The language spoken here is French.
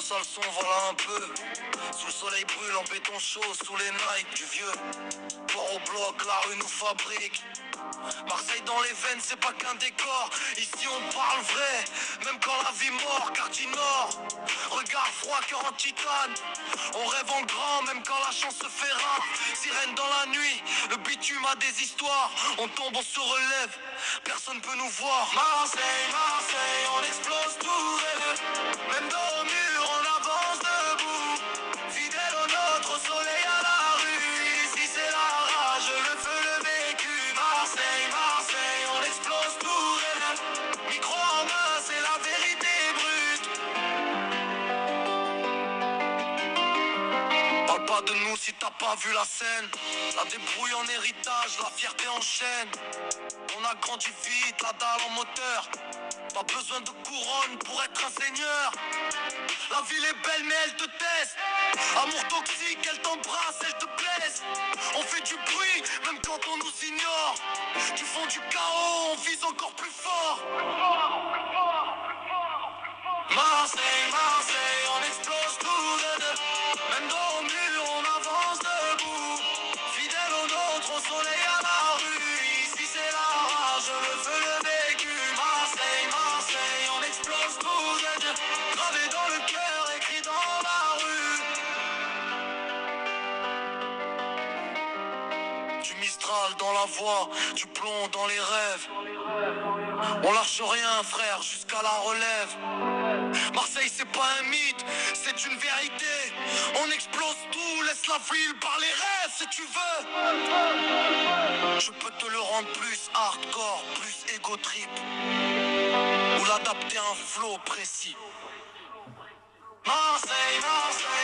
ça le son, voilà un peu. Sous le soleil brûle, en béton chaud, sous les Nike du vieux. Port au bloc, la rue nous fabrique. Marseille dans les veines, c'est pas qu'un décor. Ici on parle vrai, même quand la vie mord. Quartier Nord, regard froid, cœur en titane. On rêve en grand, même quand la chance se fait rare. Sirène dans la nuit, le bitume a des histoires. On tombe, on se relève, personne peut nous voir. Marseille, Marseille, on explose tout rêve. Même dans le mur, on avance debout. Fidèle au nôtre, au soleil à la rue. Ici c'est la rage, le feu, le vécu. Marseille, Marseille, on explose tout rêve. Micro en main, c'est la vérité brute. Parle pas de nous si t'as pas vu la scène. La débrouille en héritage, la fierté en chaîne. On a grandi vite, la dalle en moteur. Pas besoin de couronne pour être un seigneur. La ville est belle mais elle te teste. Amour toxique, elle t'embrasse, elle te blesse. On fait du bruit même quand on nous ignore. Du fond du chaos, on vise encore plus fort. Marseille, Marseille, on explose tout de deux. Même dans le mur, on avance debout. Fidèle au nôtre, au soleil à la rue. Ici c'est la rage, le feu, le vécu. Marseille, Marseille, on explose tout de deux. Gravé dans le cœur, écrit dans la rue. Du Mistral dans la voix, du plomb dans les rêves. On lâche rien frère, jusqu'à la relève. Marseille c'est pas un mythe, c'est une vérité. On explose tout, laisse la ville par les rêves si tu veux. Je peux te le rendre plus hardcore, plus ego trip. Ou l'adapter à un flow précis. Marseille, Marseille.